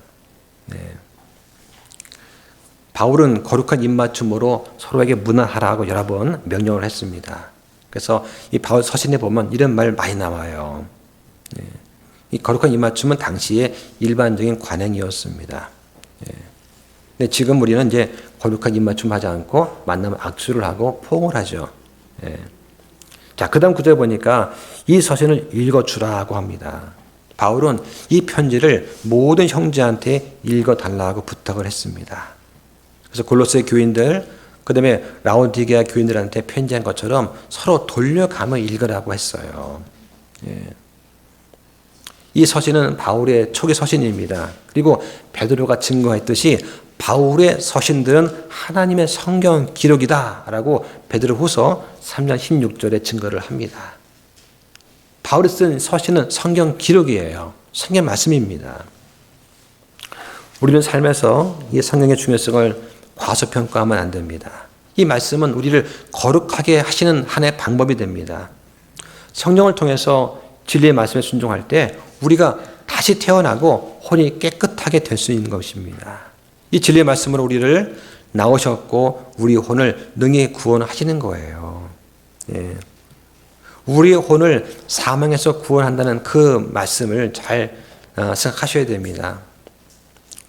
바울은 거룩한 입맞춤으로 서로에게 문안하라고 여러 번 명령을 했습니다. 그래서 이 바울 서신에 보면 이런 말 많이 나와요. 이 거룩한 입맞춤은 당시의 일반적인 관행이었습니다. 근데 지금 우리는 이제 거룩한 입맞춤 하지 않고 만나면 악수를 하고 포옹을 하죠. 자, 그 다음 구절 보니까 이 서신을 읽어주라고 합니다. 바울은 이 편지를 모든 형제한테 읽어달라고 부탁을 했습니다. 그래서 골로새 교인들, 그 다음에 라오디게아 교인들한테 편지한 것처럼 서로 돌려가며 읽으라고 했어요. 이 서신은 바울의 초기 서신입니다. 그리고 베드로가 증거했듯이 바울의 서신들은 하나님의 성경 기록이다라고 베드로후서 3장 16절에 증거를 합니다. 바울이 쓴 서신은 성경 기록이에요. 성경 말씀입니다. 우리는 삶에서 이 성경의 중요성을 과소평가하면 안 됩니다. 이 말씀은 우리를 거룩하게 하시는 하나의 방법이 됩니다. 성령을 통해서 진리의 말씀에 순종할 때 우리가 다시 태어나고 혼이 깨끗하게 될 수 있는 것입니다. 이 진리의 말씀으로 우리를 나오셨고 우리 혼을 능히 구원하시는 거예요. 우리의 혼을 사망에서 구원한다는 그 말씀을 잘 생각하셔야 됩니다.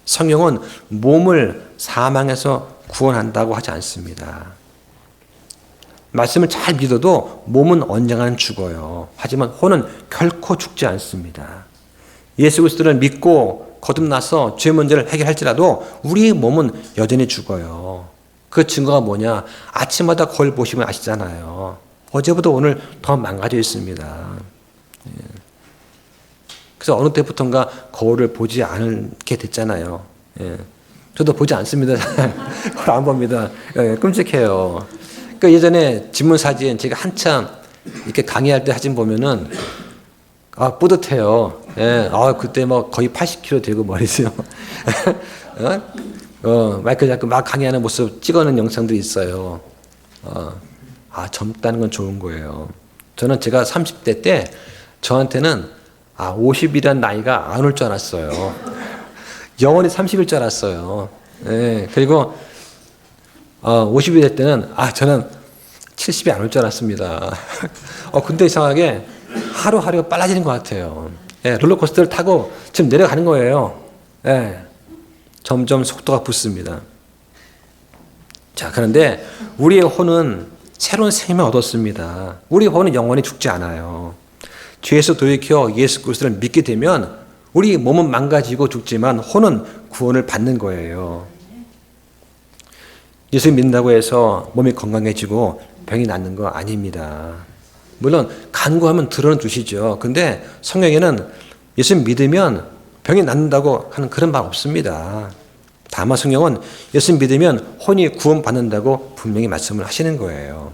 성경은 몸을 사망에서 구원한다고 하지 않습니다. 말씀을 잘 믿어도 몸은 언젠가는 죽어요. 하지만 혼은 결코 죽지 않습니다. 예수 그리스도를 믿고 거듭나서 죄 문제를 해결할지라도 우리 몸은 여전히 죽어요. 그 증거가 뭐냐? 아침마다 거울 보시면 아시잖아요. 어제보다 오늘 더 망가져 있습니다. 그래서 어느 때부턴가 거울을 보지 않게 됐잖아요. 저도 보지 않습니다. 거울 안 봅니다. 끔찍해요. 그러니까 예전에 집문 사진 제가 한참 이렇게 강의할 때 사진 보면은 뿌듯해요. 그때 뭐 거의 80kg 되고 말이죠. 마이클 자크 막 강의하는 모습 찍어놓은 영상들이 있어요. 젊다는 건 좋은 거예요. 저는 제가 30대 때 저한테는 50이란 나이가 안 올 줄 알았어요. 영원히 30일 줄 알았어요. 그리고 50이 될 때는 저는 70이 안 올 줄 알았습니다. 근데 이상하게 하루하루가 빨라지는 것 같아요. 롤러코스터를 타고 지금 내려가는 거예요. 점점 속도가 붙습니다. 자, 그런데 우리의 혼은 새로운 생명을 얻었습니다. 우리 혼은 영원히 죽지 않아요. 죄에서 돌이켜 예수 그리스도를 믿게 되면 우리 몸은 망가지고 죽지만 혼은 구원을 받는 거예요. 예수 믿는다고 해서 몸이 건강해지고 병이 낫는 거 아닙니다. 물론 간구하면 들어는 주시죠. 근데 성경에는 예수 믿으면 병이 낫는다고 하는 그런 말 없습니다. 다만 성경은 예수 믿으면 혼이 구원받는다고 분명히 말씀을 하시는 거예요.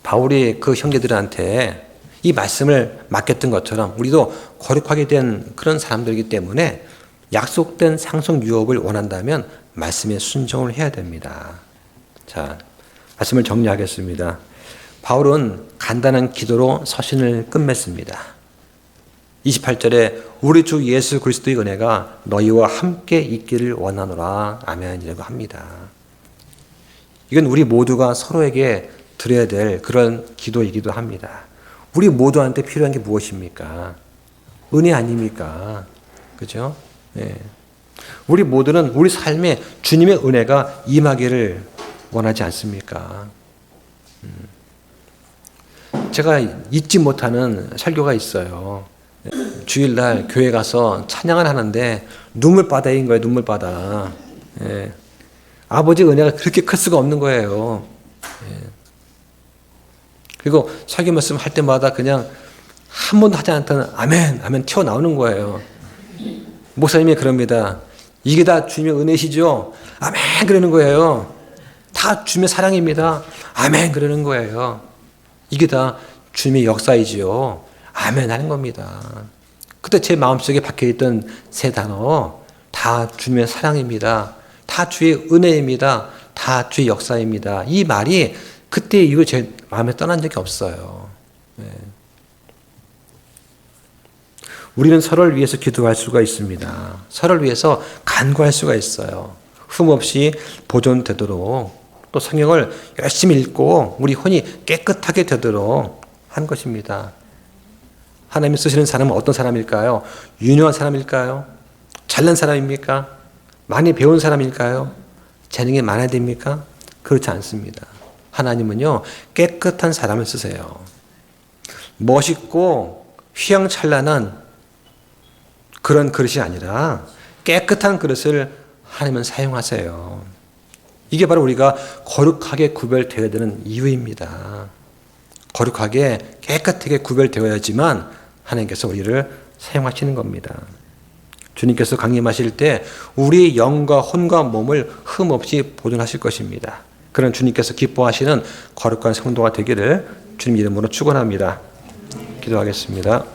바울이 그 형제들한테 이 말씀을 맡겼던 것처럼 우리도 거룩하게 된 그런 사람들이기 때문에 약속된 상속 유업을 원한다면 말씀에 순종을 해야 됩니다. 자, 말씀을 정리하겠습니다. 바울은 간단한 기도로 서신을 끝맺습니다. 28절에 우리 주 예수 그리스도의 은혜가 너희와 함께 있기를 원하노라. 아멘이라고 합니다. 이건 우리 모두가 서로에게 드려야 될 그런 기도이기도 합니다. 우리 모두한테 필요한 게 무엇입니까? 은혜 아닙니까? 그죠? 네. 우리 모두는 우리 삶에 주님의 은혜가 임하기를 원하지 않습니까? 제가 잊지 못하는 설교가 있어요. 주일날 교회 가서 찬양을 하는데 눈물바다인 거예요. 눈물바다. 예. 아버지 은혜가 그렇게 클 수가 없는 거예요. 예. 그리고 설교 말씀 할 때마다 그냥 한 번도 하지 않다는 아멘, 아멘 튀어나오는 거예요. 목사님이 그럽니다. 이게 다 주님의 은혜시죠? 아멘 그러는 거예요. 다 주님의 사랑입니다. 아멘 그러는 거예요. 이게 다 주님의 역사이지요. 아멘 하는 겁니다. 그때 제 마음속에 박혀있던 세 단어 다 주님의 사랑입니다. 다 주의 은혜입니다. 다 주의 역사입니다. 이 말이 그때 이후 제 마음에 떠난 적이 없어요. 네. 우리는 서로를 위해서 기도할 수가 있습니다. 서로를 위해서 간구할 수가 있어요. 흠없이 보존되도록 또 성경을 열심히 읽고 우리 혼이 깨끗하게 되도록 한 것입니다. 하나님이 쓰시는 사람은 어떤 사람일까요? 유능한 사람일까요? 잘난 사람입니까? 많이 배운 사람일까요? 재능이 많아야 됩니까? 그렇지 않습니다. 하나님은요, 깨끗한 사람을 쓰세요. 멋있고 휘황찬란한 그런 그릇이 아니라 깨끗한 그릇을 하나님은 사용하세요. 이게 바로 우리가 거룩하게 구별되어야 되는 이유입니다. 거룩하게 깨끗하게 구별되어야지만 하나님께서 우리를 사용하시는 겁니다. 주님께서 강림하실 때 우리의 영과 혼과 몸을 흠없이 보존하실 것입니다. 그런 주님께서 기뻐하시는 거룩한 성도가 되기를 주님 이름으로 축원합니다. 기도하겠습니다.